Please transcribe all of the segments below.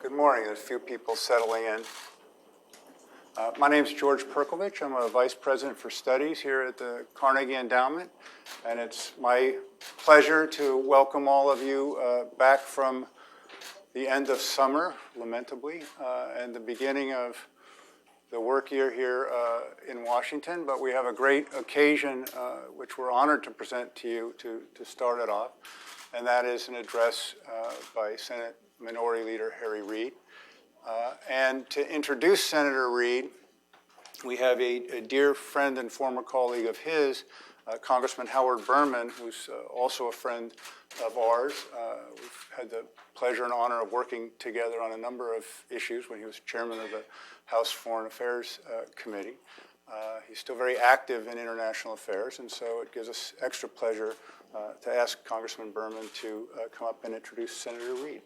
Good morning. There's a few people settling in. My name is George Perkovich. I'm a Vice President for Studies here at the Carnegie Endowment, and it's my pleasure to welcome all of you back from the end of summer, lamentably, and the beginning of the work year here in Washington. But we have a great occasion, which we're honored to present to you to start it off, and that is an address by Senate Minority Leader Reid. And to introduce Senator Reid, we have a dear friend and former colleague of his, Congressman Howard Berman, who's also a friend of ours. We've had the pleasure and honor of working together on a number of issues when he was chairman of the House Foreign Affairs Committee. He's still very active in international affairs, and so it gives us extra pleasure to ask Congressman Berman to come up and introduce Senator Reid.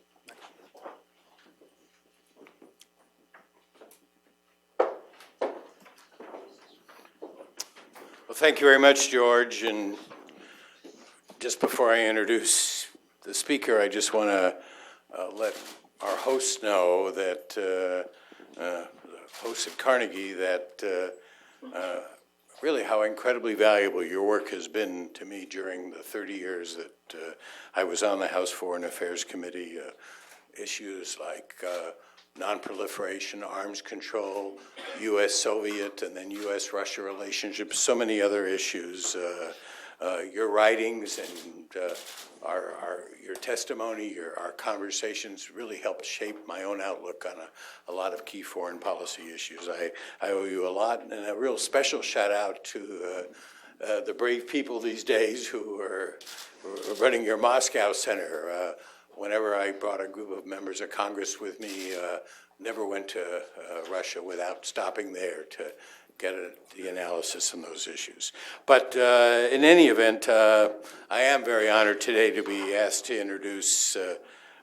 Well, thank you very much, George. And just before I introduce the speaker, I just want to let our host know that, the host at Carnegie, that really how incredibly valuable your work has been to me during the 30 years that I was on the House Foreign Affairs Committee. Issues like non-proliferation, arms control, U.S.-Soviet, and then U.S.-Russia relationships, so many other issues. Your writings and your testimony, our conversations really helped shape my own outlook on a lot of key foreign policy issues. I owe you a lot, and a real special shout out to the brave people these days who are running your Moscow Center. Whenever I brought a group of members of Congress with me, never went to Russia without stopping there to get the analysis on those issues. But in any event, I am very honored today to be asked to introduce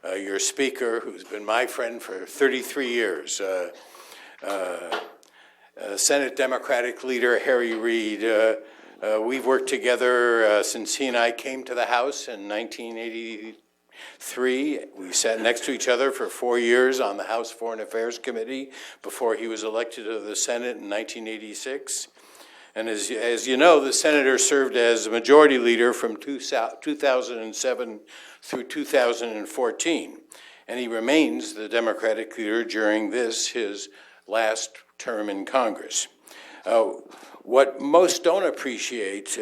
your speaker, who's been my friend for 33 years, Senate Democratic Leader Reid. We've worked together since he and I came to the House in 1983. We sat next to each other for 4 years on the House Foreign Affairs Committee before he was elected to the Senate in 1986. And as you know, the senator served as Majority Leader from 2007 through 2014. And he remains the Democratic leader during his last term in Congress. What most don't appreciate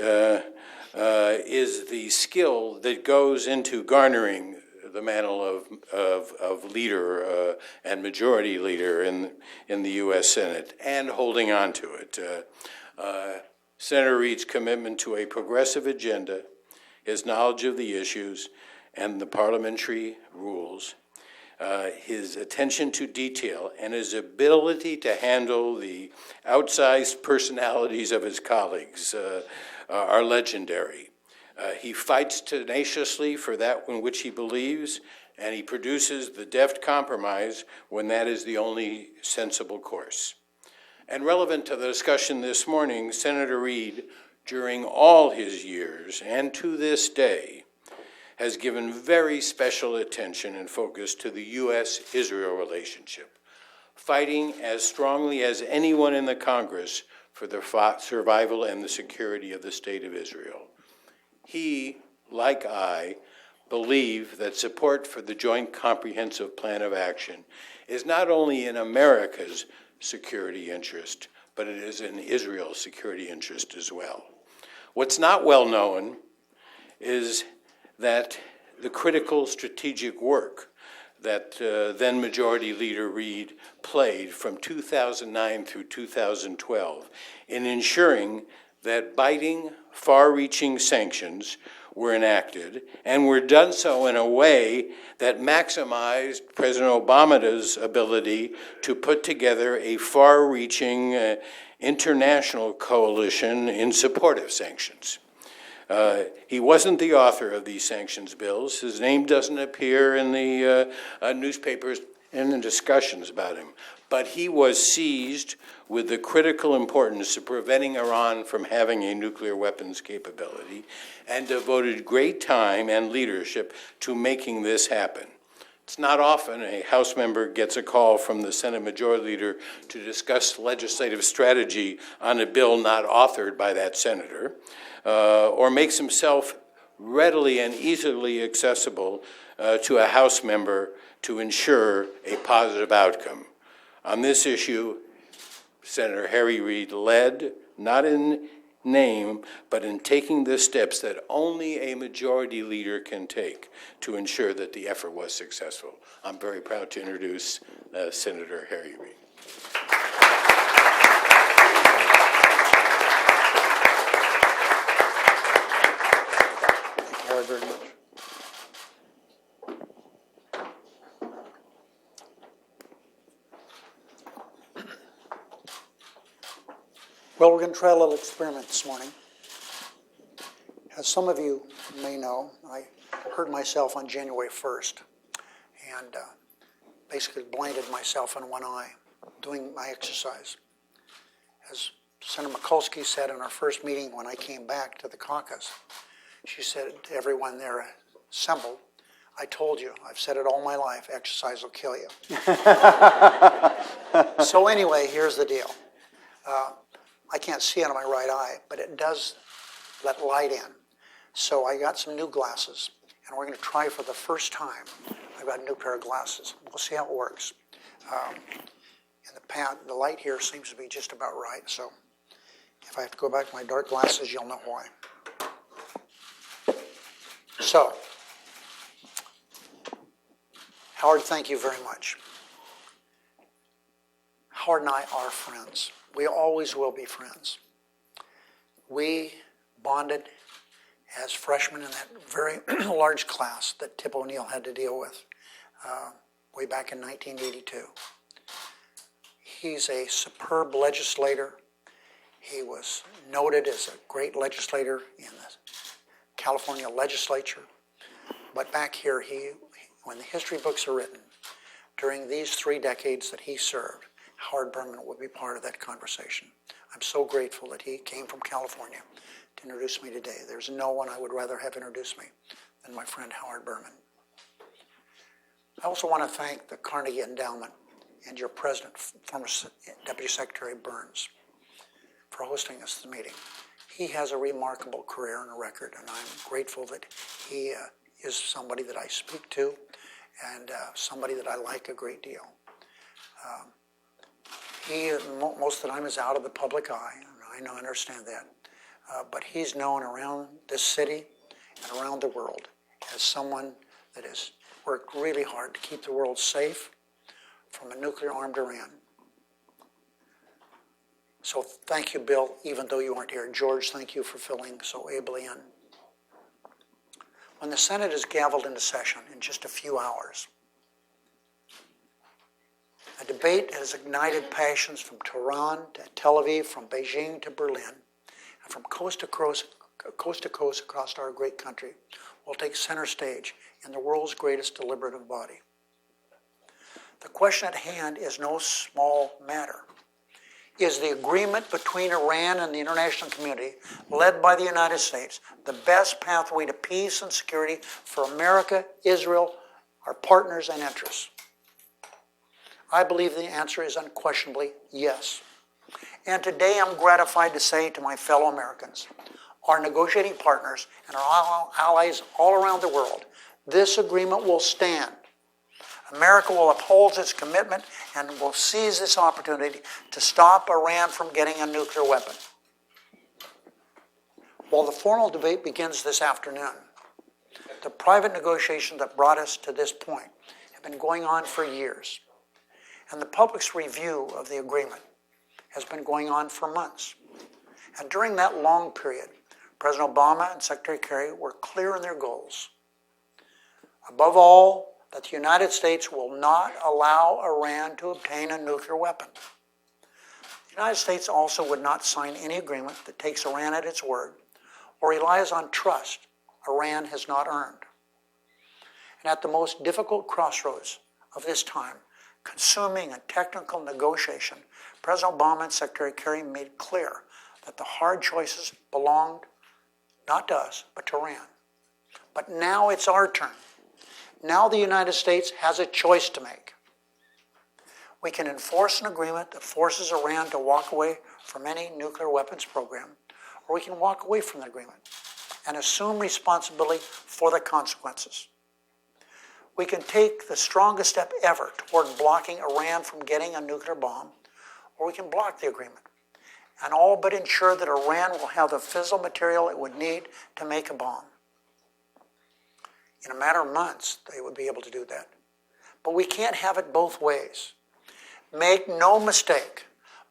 is the skill that goes into garnering the mantle of leader and majority leader in the U.S. Senate and holding on to it. Senator Reid's commitment to a progressive agenda, his knowledge of the issues and the parliamentary rules, his attention to detail, and his ability to handle the outsized personalities of his colleagues are legendary. He fights tenaciously for that in which he believes, and he produces the deft compromise when that is the only sensible course. And relevant to the discussion this morning, Senator Reid, during all his years and to this day, has given very special attention and focus to the U.S.-Israel relationship, fighting as strongly as anyone in the Congress for the survival and the security of the state of Israel. He, like I, believe that support for the Joint Comprehensive Plan of Action is not only in America's security interest, but it is in Israel's security interest as well. What's not well known is that the critical strategic work that then Majority Leader Reid played from 2009 through 2012 in ensuring that biting, far-reaching sanctions were enacted and were done so in a way that maximized President Obama's ability to put together a far-reaching international coalition in support of sanctions. He wasn't the author of these sanctions bills. His name doesn't appear in the newspapers and in discussions about him. But he was seized with the critical importance of preventing Iran from having a nuclear weapons capability and devoted great time and leadership to making this happen. It's not often a House member gets a call from the Senate Majority Leader to discuss legislative strategy on a bill not authored by that senator, or makes himself readily and easily accessible to a House member to ensure a positive outcome. On this issue, Senator Harry Reid led, not in name, but in taking the steps that only a majority leader can take to ensure that the effort was successful. I'm very proud to introduce Senator Harry Reid. Thank you, Howard, very much. Well, we're going to try a little experiment this morning. As some of you may know, I hurt myself on January 1st and basically blinded myself in one eye doing my exercise. As Senator Mikulski said in our first meeting when I came back to the caucus, she said to everyone there assembled, "I told you, I've said it all my life, exercise will kill you." So anyway, here's the deal. I can't see out of my right eye, but it does let light in. So I got some new glasses, and we're going to try for the first time. I've got a new pair of glasses. We'll see how it works. In the light here seems to be just about right, so if I have to go back to my dark glasses, you'll know why. So, Howard, thank you very much. Howard and I are friends. We always will be friends. We bonded as freshmen in that very large class that Tip O'Neill had to deal with way back in 1982. He's a superb legislator. He was noted as a great legislator in the California legislature. But back here, when the history books are written, during these 3 decades that he served, Howard Berman would be part of that conversation. I'm so grateful that he came from California to introduce me today. There's no one I would rather have introduced me than my friend Howard Berman. I also want to thank the Carnegie Endowment and your president, former Deputy Secretary Burns, for hosting this meeting. He has a remarkable career and a record, and I'm grateful that he is somebody that I speak to and somebody that I like a great deal. He, most of the time, is out of the public eye, and I understand that. But he's known around this city and around the world as someone that has worked really hard to keep the world safe from a nuclear-armed Iran. So thank you, Bill, even though you aren't here. George, thank you for filling so ably in. When the Senate is gavelled into session in just a few hours, a debate has ignited passions from Tehran to Tel Aviv, from Beijing to Berlin, and from coast to coast across our great country will take center stage in the world's greatest deliberative body. The question at hand is no small matter. Is the agreement between Iran and the international community, led by the United States, the best pathway to peace and security for America, Israel, our partners and interests? I believe the answer is unquestionably yes. And today I'm gratified to say to my fellow Americans, our negotiating partners, and our allies all around the world, this agreement will stand. America will uphold its commitment and will seize this opportunity to stop Iran from getting a nuclear weapon. While the formal debate begins this afternoon, the private negotiations that brought us to this point have been going on for years. And the public's review of the agreement has been going on for months. And during that long period, President Obama and Secretary Kerry were clear in their goals. Above all, that the United States will not allow Iran to obtain a nuclear weapon. The United States also would not sign any agreement that takes Iran at its word or relies on trust Iran has not earned. And at the most difficult crossroads of this time, consuming and technical negotiation, President Obama and Secretary Kerry made clear that the hard choices belonged not to us, but to Iran. But now it's our turn. Now the United States has a choice to make. We can enforce an agreement that forces Iran to walk away from any nuclear weapons program, or we can walk away from the agreement and assume responsibility for the consequences. We can take the strongest step ever toward blocking Iran from getting a nuclear bomb, or we can block the agreement and all but ensure that Iran will have the fissile material it would need to make a bomb. In a matter of months, they would be able to do that. But we can't have it both ways. Make no mistake,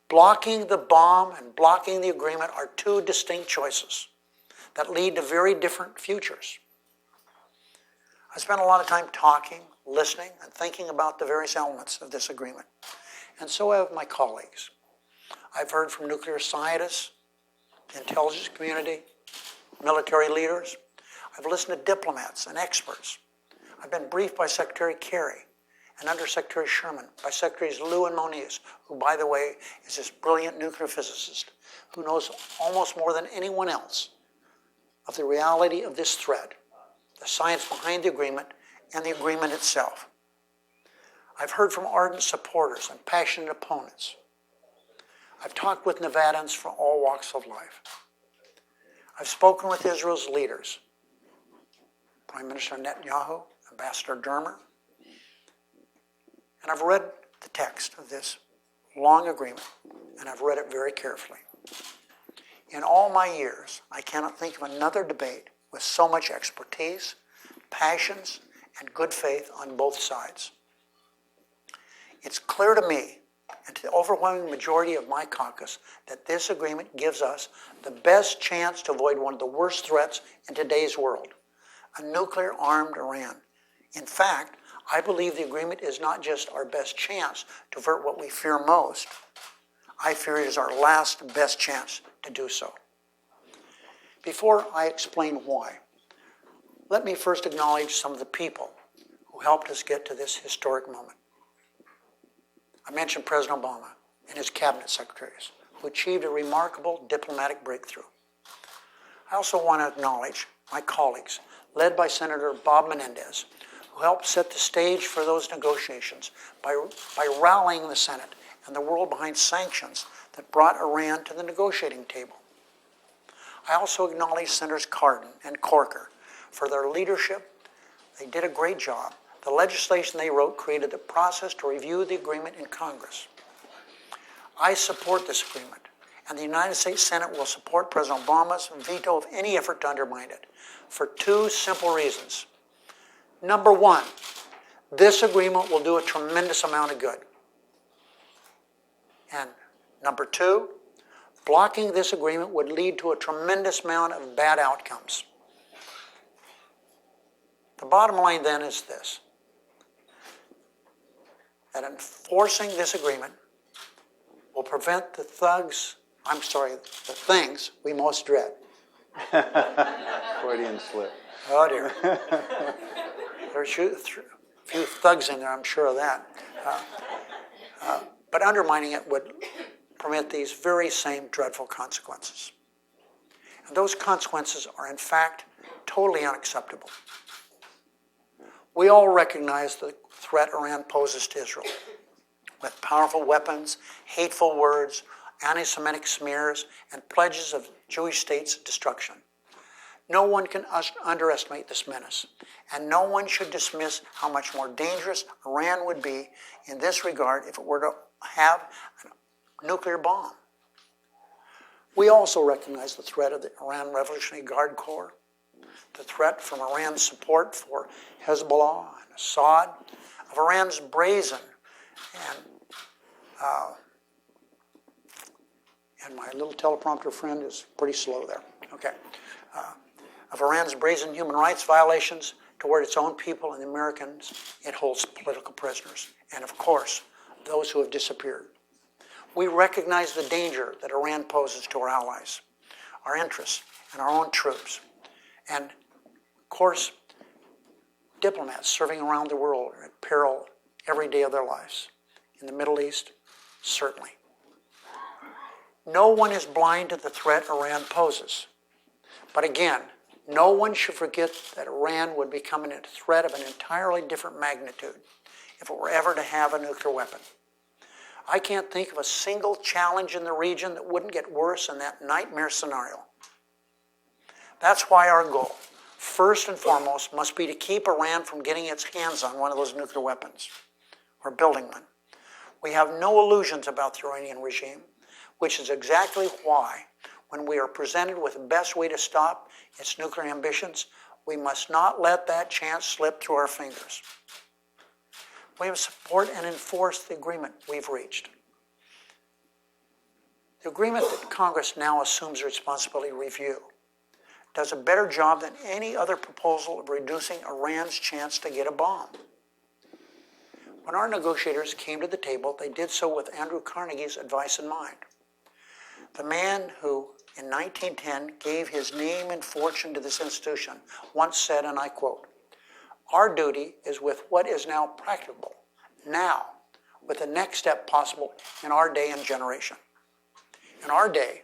blocking the bomb and blocking the agreement are two distinct choices that lead to very different futures. I spent a lot of time talking, listening, and thinking about the various elements of this agreement. And so have my colleagues. I've heard from nuclear scientists, the intelligence community, military leaders. I've listened to diplomats and experts. I've been briefed by Secretary Kerry and Undersecretary Sherman, by Secretaries Lew and Moniz, who, by the way, is this brilliant nuclear physicist who knows almost more than anyone else of the reality of this threat, the science behind the agreement, and the agreement itself. I've heard from ardent supporters and passionate opponents. I've talked with Nevadans from all walks of life. I've spoken with Israel's leaders, Prime Minister Netanyahu, Ambassador Dermer, and I've read the text of this long agreement, and I've read it very carefully. In all my years, I cannot think of another debate with so much expertise, passions, and good faith on both sides. It's clear to me and to the overwhelming majority of my caucus that this agreement gives us the best chance to avoid one of the worst threats in today's world, a nuclear-armed Iran. In fact, I believe the agreement is not just our best chance to avert what we fear most. I fear it is our last best chance to do so. Before I explain why, let me first acknowledge some of the people who helped us get to this historic moment. I mentioned President Obama and his cabinet secretaries, who achieved a remarkable diplomatic breakthrough. I also want to acknowledge my colleagues, led by Senator Bob Menendez, who helped set the stage for those negotiations by rallying the Senate and the world behind sanctions that brought Iran to the negotiating table. I also acknowledge Senators Cardin and Corker for their leadership. They did a great job. The legislation they wrote created the process to review the agreement in Congress. I support this agreement, and the United States Senate will support President Obama's veto of any effort to undermine it for two simple reasons. Number one, this agreement will do a tremendous amount of good. And number two, blocking this agreement would lead to a tremendous amount of bad outcomes. The bottom line then is this, that enforcing this agreement will prevent the things we most dread. Freudian slip. Oh dear. There's a few thugs in there, I'm sure of that. But undermining it would permit these very same dreadful consequences. And those consequences are in fact totally unacceptable. We all recognize the threat Iran poses to Israel with powerful weapons, hateful words, anti-Semitic smears, and pledges of Jewish state's destruction. No one can underestimate this menace, and no one should dismiss how much more dangerous Iran would be in this regard if it were to have a nuclear bomb. We also recognize the threat of the Iran Revolutionary Guard Corps, the threat from Iran's support for Hezbollah and Assad, of Iran's brazen and my little teleprompter friend is pretty slow there. Okay. Of Iran's brazen human rights violations toward its own people and the Americans it holds political prisoners, and of course, those who have disappeared. We recognize the danger that Iran poses to our allies, our interests, and our own troops. And of course, diplomats serving around the world are at peril every day of their lives. In the Middle East, certainly. No one is blind to the threat Iran poses. But again, No one should forget that Iran would become a threat of an entirely different magnitude if it were ever to have a nuclear weapon. I can't think of a single challenge in the region that wouldn't get worse in that nightmare scenario. That's why our goal, first and foremost, must be to keep Iran from getting its hands on one of those nuclear weapons, or building one. We have no illusions about the Iranian regime, which is exactly why, when we are presented with the best way to stop its nuclear ambitions, we must not let that chance slip through our fingers. We must support and enforce the agreement we've reached. The agreement that Congress now assumes responsibility to review does a better job than any other proposal of reducing Iran's chance to get a bomb. When our negotiators came to the table, they did so with Andrew Carnegie's advice in mind. The man who, in 1910, gave his name and fortune to this institution once said, and I quote, "Our duty is with what is now practicable, now, with the next step possible in our day and generation." In our day,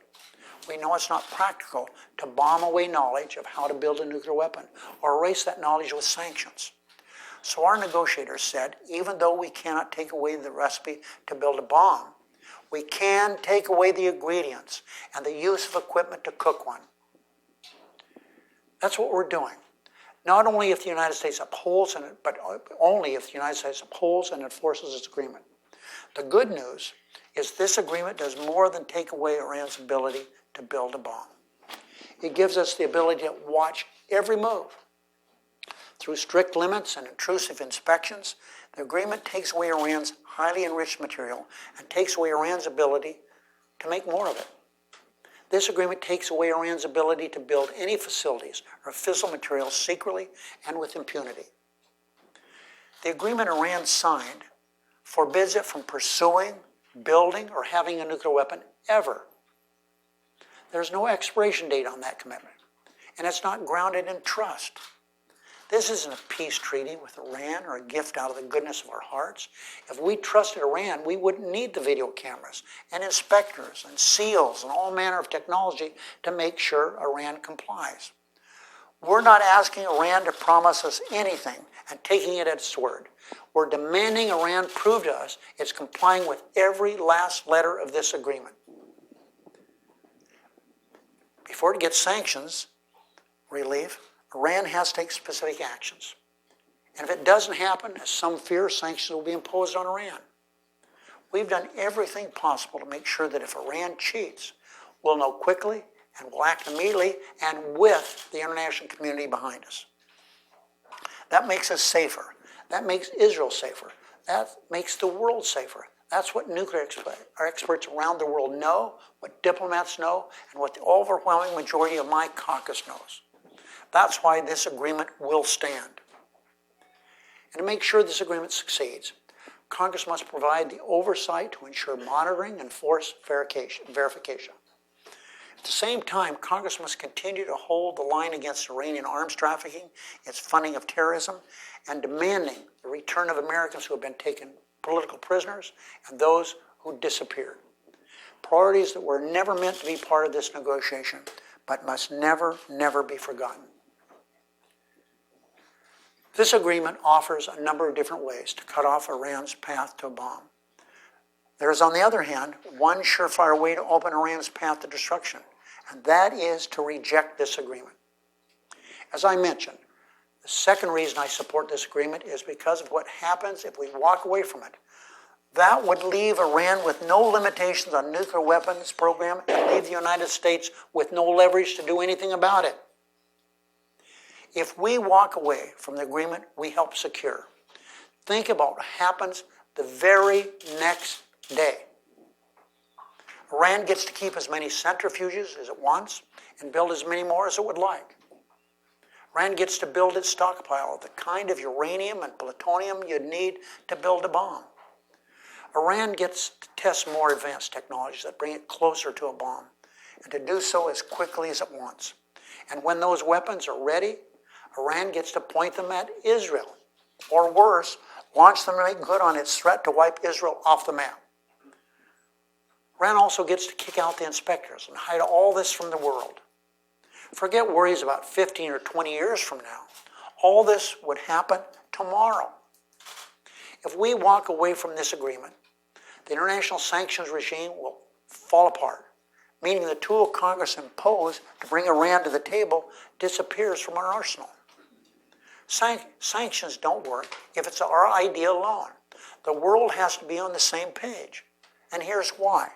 we know it's not practical to bomb away knowledge of how to build a nuclear weapon or erase that knowledge with sanctions. So our negotiators said, even though we cannot take away the recipe to build a bomb, we can take away the ingredients and the use of equipment to cook one. That's what we're doing. Not only if the United States upholds, but only if the United States upholds and enforces its agreement. The good news is this agreement does more than take away Iran's ability to build a bomb. It gives us the ability to watch every move. Through strict limits and intrusive inspections, the agreement takes away Iran's highly enriched material and takes away Iran's ability to make more of it. This agreement takes away Iran's ability to build any facilities or fissile materials secretly and with impunity. The agreement Iran signed forbids it from pursuing, building, or having a nuclear weapon ever. There's no expiration date on that commitment, and it's not grounded in trust. This isn't a peace treaty with Iran or a gift out of the goodness of our hearts. If we trusted Iran, we wouldn't need the video cameras and inspectors and SEALs and all manner of technology to make sure Iran complies. We're not asking Iran to promise us anything and taking it at its word. We're demanding Iran prove to us it's complying with every last letter of this agreement. Before it gets sanctions relief, Iran has to take specific actions. And if it doesn't happen, as some fear, sanctions will be imposed on Iran. We've done everything possible to make sure that if Iran cheats, we'll know quickly and we'll act immediately and with the international community behind us. That makes us safer. That makes Israel safer. That makes the world safer. That's what nuclear experts around the world know, what diplomats know, and what the overwhelming majority of my caucus knows. That's why this agreement will stand. And to make sure this agreement succeeds, Congress must provide the oversight to ensure monitoring and force verification. At the same time, Congress must continue to hold the line against Iranian arms trafficking, its funding of terrorism, and demanding the return of Americans who have been taken political prisoners and those who disappeared. Priorities that were never meant to be part of this negotiation, but must never, never be forgotten. This agreement offers a number of different ways to cut off Iran's path to a bomb. There is, on the other hand, one surefire way to open Iran's path to destruction, and that is to reject this agreement. As I mentioned, the second reason I support this agreement is because of what happens if we walk away from it. That would leave Iran with no limitations on nuclear weapons program and leave the United States with no leverage to do anything about it. If we walk away from the agreement we help secure, think about what happens the very next day. Iran gets to keep as many centrifuges as it wants and build as many more as it would like. Iran gets to build its stockpile of the kind of uranium and plutonium you'd need to build a bomb. Iran gets to test more advanced technologies that bring it closer to a bomb, and to do so as quickly as it wants. And when those weapons are ready, Iran gets to point them at Israel, or worse, launch them to make good on its threat to wipe Israel off the map. Iran also gets to kick out the inspectors and hide all this from the world. Forget worries about 15 or 20 years from now. All this would happen tomorrow. If we walk away from this agreement, the international sanctions regime will fall apart, meaning the tool Congress imposed to bring Iran to the table disappears from our arsenal. Sanctions don't work if it's our idea alone. The world has to be on the same page. And here's why.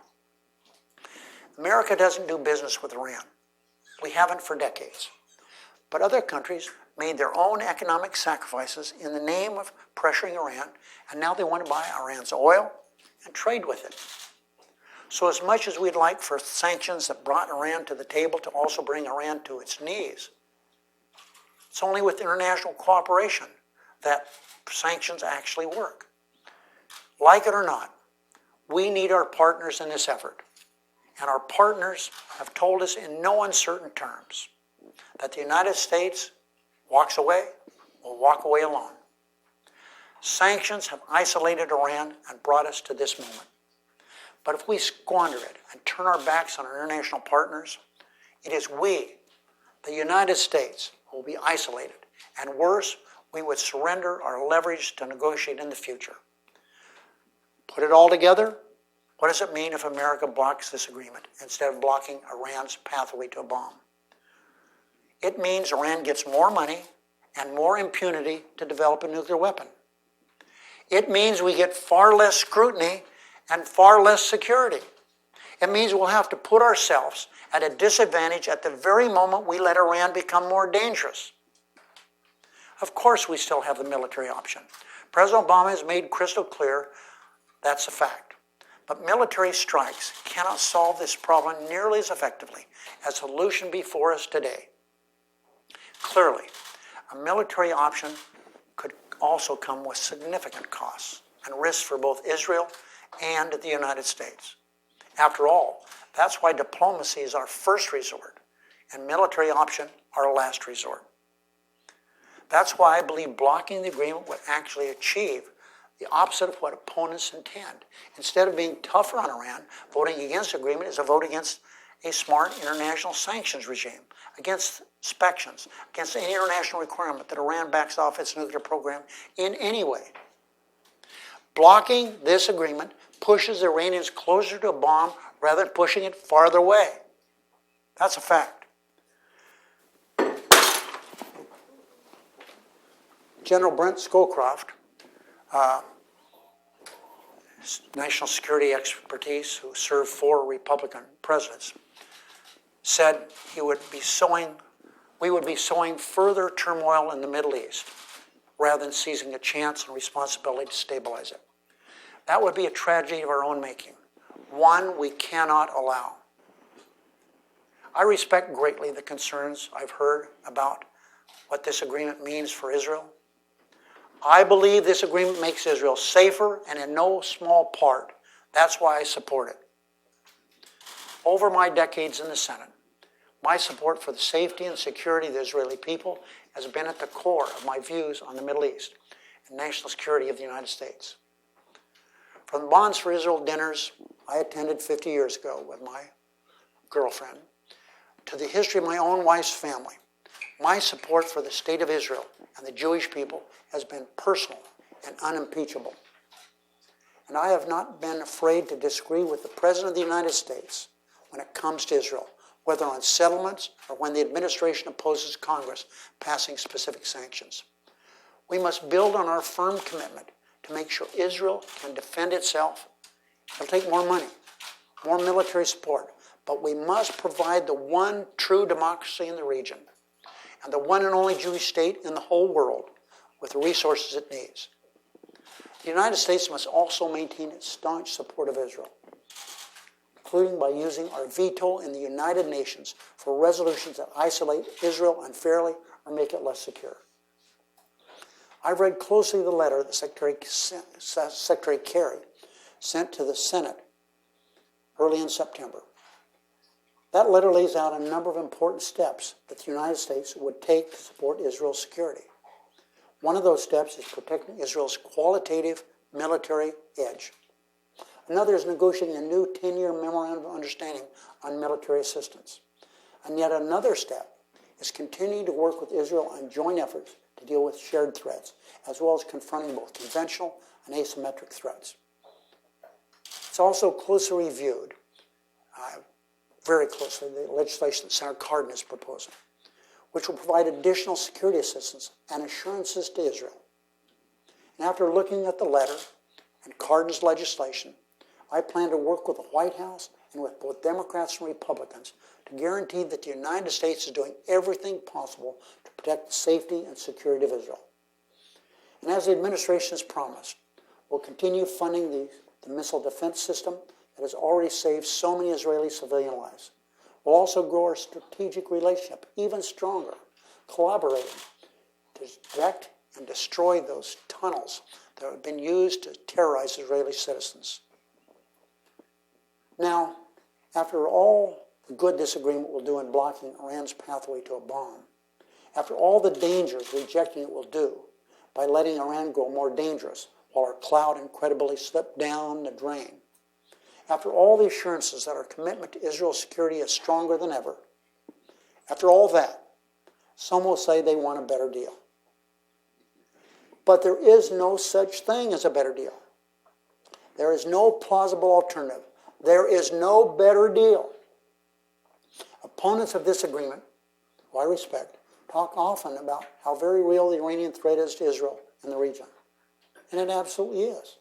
America doesn't do business with Iran. We haven't for decades. But other countries made their own economic sacrifices in the name of pressuring Iran, and now they want to buy Iran's oil and trade with it. So as much as we'd like for sanctions that brought Iran to the table to also bring Iran to its knees, it's only with international cooperation that sanctions actually work. Like it or not, we need our partners in this effort. And our partners have told us in no uncertain terms that the United States walks away, will walk away alone. Sanctions have isolated Iran and brought us to this moment. But if we squander it and turn our backs on our international partners, it is we, the United States, who will be isolated. And worse, we would surrender our leverage to negotiate in the future. Put it all together, what does it mean if America blocks this agreement instead of blocking Iran's pathway to a bomb? It means Iran gets more money and more impunity to develop a nuclear weapon. It means we get far less scrutiny and far less security. It means we'll have to put ourselves at a disadvantage at the very moment we let Iran become more dangerous. Of course, we still have the military option. President Obama has made crystal clear that's a fact. But military strikes cannot solve this problem nearly as effectively as the solution before us today. Clearly, a military option could also come with significant costs and risks for both Israel and the United States. After all, that's why diplomacy is our first resort and military option our last resort. That's why I believe blocking the agreement would actually achieve the opposite of what opponents intend. Instead of being tougher on Iran, voting against the agreement is a vote against a smart international sanctions regime, against inspections, against any international requirement that Iran backs off its nuclear program in any way. Blocking this agreement pushes the Iranians closer to a bomb rather than pushing it farther away. That's a fact. General Brent Scowcroft, national security expertise who served 4 Republican presidents, said we would be sowing further turmoil in the Middle East rather than seizing a chance and responsibility to stabilize it. That would be a tragedy of our own making, one we cannot allow. I respect greatly the concerns I've heard about what this agreement means for Israel. I believe this agreement makes Israel safer, and in no small part, that's why I support it. Over my decades in the Senate, my support for the safety and security of the Israeli people has been at the core of my views on the Middle East and national security of the United States. From the Bonds for Israel dinners I attended 50 years ago with my girlfriend, to the history of my own wife's family, my support for the state of Israel and the Jewish people has been personal and unimpeachable. And I have not been afraid to disagree with the President of the United States when it comes to Israel, whether on settlements or when the administration opposes Congress passing specific sanctions. We must build on our firm commitment to make sure Israel can defend itself. It'll take more money, more military support, but we must provide the one true democracy in the region and the one and only Jewish state in the whole world with the resources it needs. The United States must also maintain its staunch support of Israel, including by using our veto in the United Nations for resolutions that isolate Israel unfairly or make it less secure. I've read closely the letter that Secretary Kerry sent to the Senate early in September. That letter lays out a number of important steps that the United States would take to support Israel's security. One of those steps is protecting Israel's qualitative military edge. Another is negotiating a new 10-year memorandum of understanding on military assistance. And yet another step is continuing to work with Israel on joint efforts to deal with shared threats, as well as confronting both conventional and asymmetric threats. It's also closely reviewed, very closely, the legislation that Senator Cardin is proposing, which will provide additional security assistance and assurances to Israel. And after looking at the letter and Cardin's legislation, I plan to work with the White House and with both Democrats and Republicans to guarantee that the United States is doing everything possible to protect the safety and security of Israel. And as the administration has promised, we'll continue funding the missile defense system that has already saved so many Israeli civilian lives. We'll also grow our strategic relationship even stronger, collaborating to detect and destroy those tunnels that have been used to terrorize Israeli citizens. Now, after all the good this agreement will do in blocking Iran's pathway to a bomb, after all the dangers rejecting it will do by letting Iran grow more dangerous while our clout and credibility slip down the drain, after all the assurances that our commitment to Israel's security is stronger than ever, after all that, some will say they want a better deal. But there is no such thing as a better deal. There is no plausible alternative. There is no better deal. Opponents of this agreement, who I respect, talk often about how very real the Iranian threat is to Israel and the region. And it absolutely is.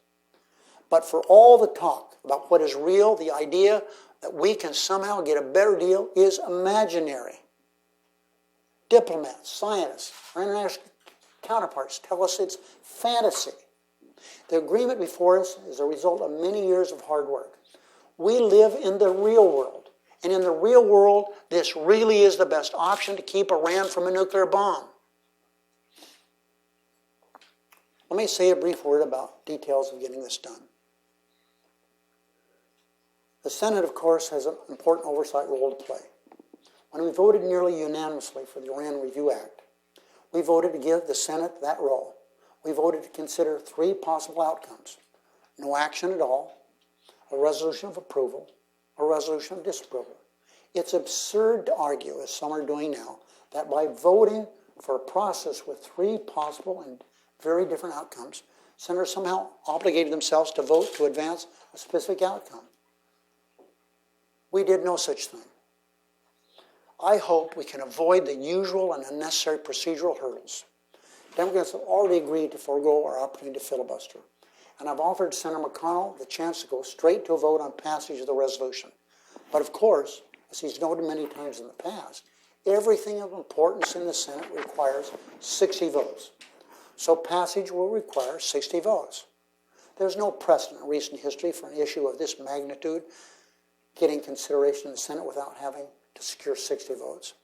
But for all the talk about what is real, the idea that we can somehow get a better deal is imaginary. Diplomats, scientists, our international counterparts tell us it's fantasy. The agreement before us is a result of many years of hard work. We live in the real world. And in the real world, this really is the best option to keep Iran from a nuclear bomb. Let me say a brief word about details of getting this done. The Senate, of course, has an important oversight role to play. When we voted nearly unanimously for the Iran Review Act, we voted to give the Senate that role. We voted to consider 3 possible outcomes: no action at all, a resolution of approval, or a resolution of disapproval. It's absurd to argue, as some are doing now, that by voting for a process with 3 possible and very different outcomes, senators somehow obligated themselves to vote to advance a specific outcome. We did no such thing. I hope we can avoid the usual and unnecessary procedural hurdles. Democrats have already agreed to forego our opportunity to filibuster, and I've offered Senator McConnell the chance to go straight to a vote on passage of the resolution. But of course, as he's noted many times in the past, everything of importance in the Senate requires 60 votes. So passage will require 60 votes. There's no precedent in recent history for an issue of this magnitude getting consideration in the Senate without having to secure 60 votes.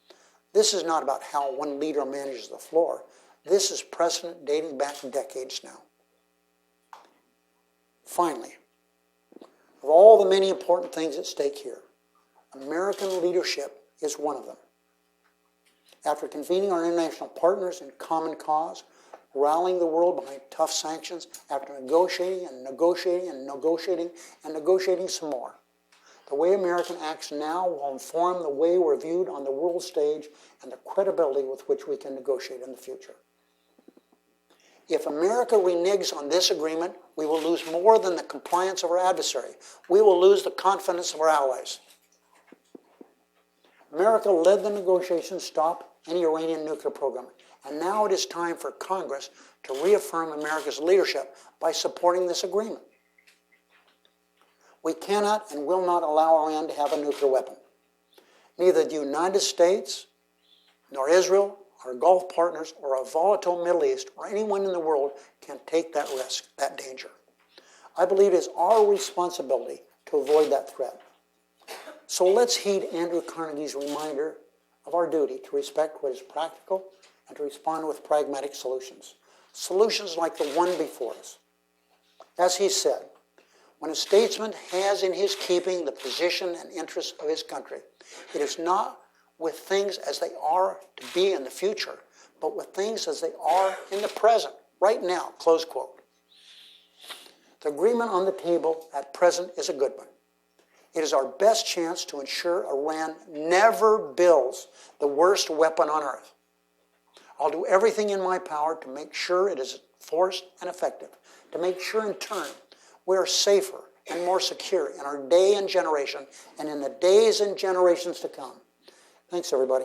This is not about how one leader manages the floor. This is precedent dating back decades now. Finally, of all the many important things at stake here, American leadership is one of them. After convening our international partners in common cause, rallying the world behind tough sanctions, after negotiating and negotiating and negotiating and negotiating some more, the way America acts now will inform the way we're viewed on the world stage and the credibility with which we can negotiate in the future. If America reneges on this agreement, we will lose more than the compliance of our adversary. We will lose the confidence of our allies. America led the negotiations to stop any Iranian nuclear program, and now it is time for Congress to reaffirm America's leadership by supporting this agreement. We cannot and will not allow Iran to have a nuclear weapon. Neither the United States, nor Israel, our Gulf partners, or a volatile Middle East, or anyone in the world can take that risk, that danger. I believe it is our responsibility to avoid that threat. So let's heed Andrew Carnegie's reminder of our duty to respect what is practical and to respond with pragmatic solutions. Solutions like the one before us. As he said, when a statesman has in his keeping the position and interests of his country, it is not with things as they are to be in the future, but with things as they are in the present, right now, close quote. The agreement on the table at present is a good one. It is our best chance to ensure Iran never builds the worst weapon on earth. I'll do everything in my power to make sure it is forced and effective, to make sure in turn we are safer and more secure in our day and generation and in the days and generations to come. Thanks, everybody.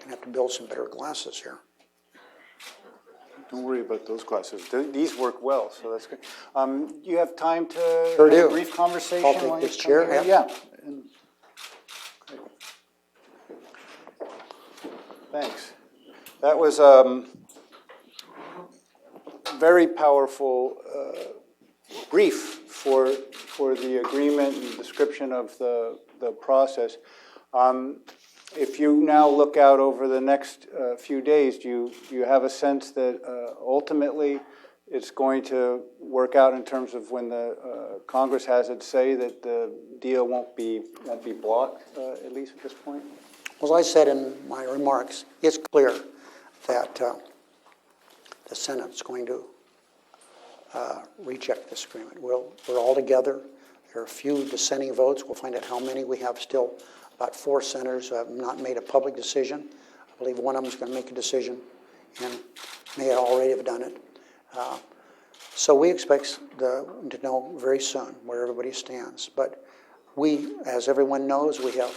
I have to build some better glasses here. Don't worry about those glasses. These work well, so that's good. You have time to Sure have do. a brief conversation? I'll take while this you chair, come here? yeah. And- Thanks. That was very powerful brief for the agreement and description of the process. If you now look out over the next few days, do you have a sense that ultimately it's going to work out in terms of when the Congress has its say that the deal won't be blocked, at least at this point? As I said in my remarks, it's clear that the Senate's going to reject this agreement. We're all together. There are a few dissenting votes. We'll find out how many. We have still about 4 senators who have not made a public decision. I believe one of them is going to make a decision and may already have done it. So we expect to know very soon where everybody stands. But we, as everyone knows, we have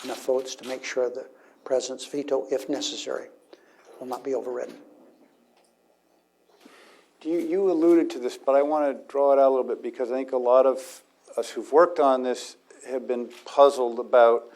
enough votes to make sure the president's veto, if necessary, will not be overridden. You alluded to this, but I want to draw it out a little bit because I think a lot of us who've worked on this have been puzzled about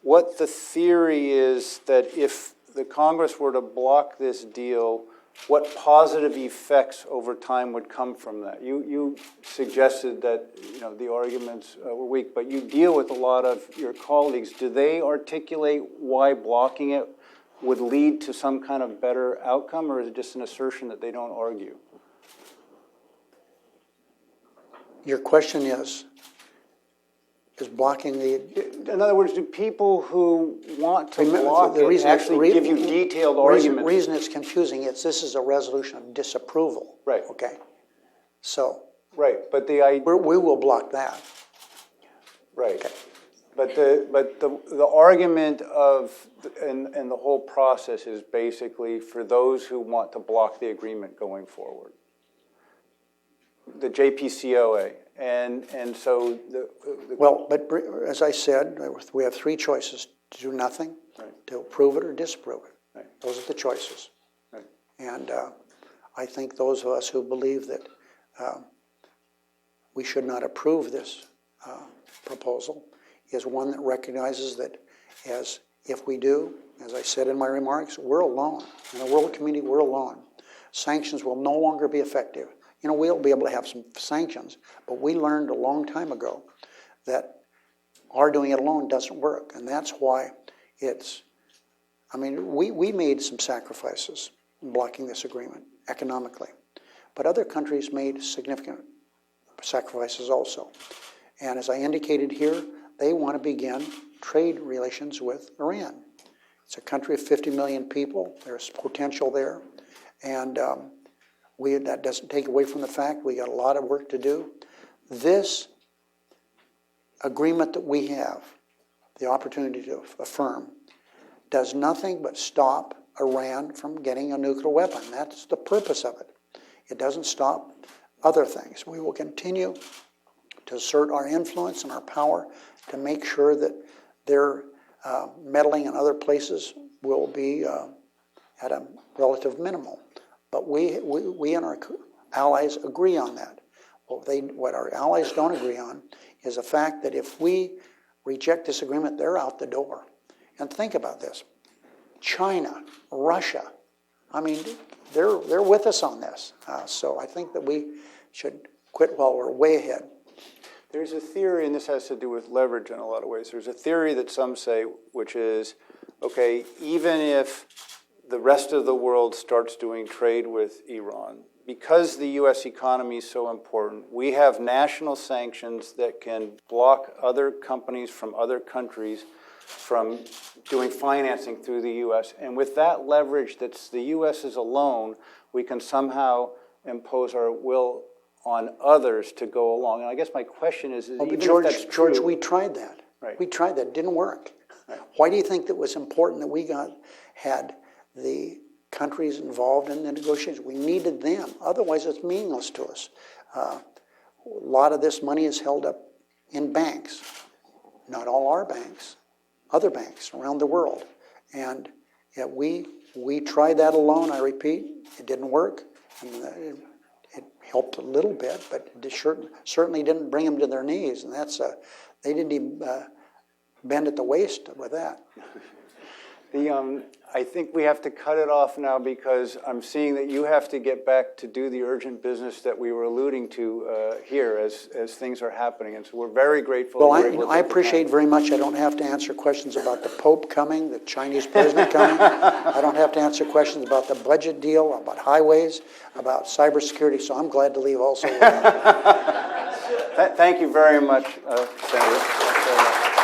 what the theory is that if the Congress were to block this deal, what positive effects over time would come from that. You suggested that the arguments were weak, but you deal with a lot of your colleagues. Do they articulate why blocking it would lead to some kind of better outcome, or is it just an assertion that they don't argue? Your question is blocking the... In other words, do people who want to Remember, block the it reason- actually give you detailed arguments? The reason it's confusing is this is a resolution of disapproval. Right. Okay. So Right, but the idea... we will block that. Right. But the argument of, and the whole process is basically for those who want to block the agreement going forward. The JPCOA. And so Well, but as I said, we have 3 choices: to do nothing, Right. to approve it, or disapprove it. Right. Those are the choices. Right. And I think those of us who believe that we should not approve this proposal is one that recognizes that if we do, as I said in my remarks, we're alone. In the world community, we're alone. Sanctions will no longer be effective. We'll be able to have some sanctions, but we learned a long time ago that our doing it alone doesn't work. And that's why we made some sacrifices in blocking this agreement economically, but other countries made significant sacrifices also. And as I indicated here, they want to begin trade relations with Iran. It's a country of 50 million people. There's potential there. And that doesn't take away from the fact we got a lot of work to do. This agreement that we have, the opportunity to affirm, does nothing but stop Iran from getting a nuclear weapon. That's the purpose of it. It doesn't stop other things. We will continue to assert our influence and our power to make sure that their meddling in other places will be at a relative minimal. But we and our allies agree on that. What our allies don't agree on is the fact that if we reject this agreement, they're out the door. And think about this. China, Russia, they're with us on this. So I think that we should quit while we're way ahead. There's a theory, and this has to do with leverage in a lot of ways. There's a theory that some say, which is, okay, even if the rest of the world starts doing trade with Iran, because the U.S. economy is so important, we have national sanctions that can block other companies from other countries from doing financing through the U.S. And with that leverage that's the U.S.'s alone, we can somehow impose our will on others to go along. And I guess my question is Oh, but even George, if that's true, George, we tried that. Right. We tried that, didn't work. Right. Why do you think that was important that we had the countries involved in the negotiations? We needed them, otherwise it's meaningless to us. A lot of this money is held up in banks, not all our banks, other banks around the world. And yeah, we tried that alone, I repeat, it didn't work. I mean, it helped a little bit, but it certainly didn't bring them to their knees, and they didn't even bend at the waist with that. I think we have to cut it off now because I'm seeing that you have to get back to do the urgent business that we were alluding to here as things are happening. And so we're very grateful. Well, that you were able to I take the appreciate time. very much I don't have to answer questions about the Pope coming, the Chinese president coming. I don't have to answer questions about the budget deal, about highways, about cybersecurity, so I'm glad to leave also. Thank you very much, Senator. Thanks very much.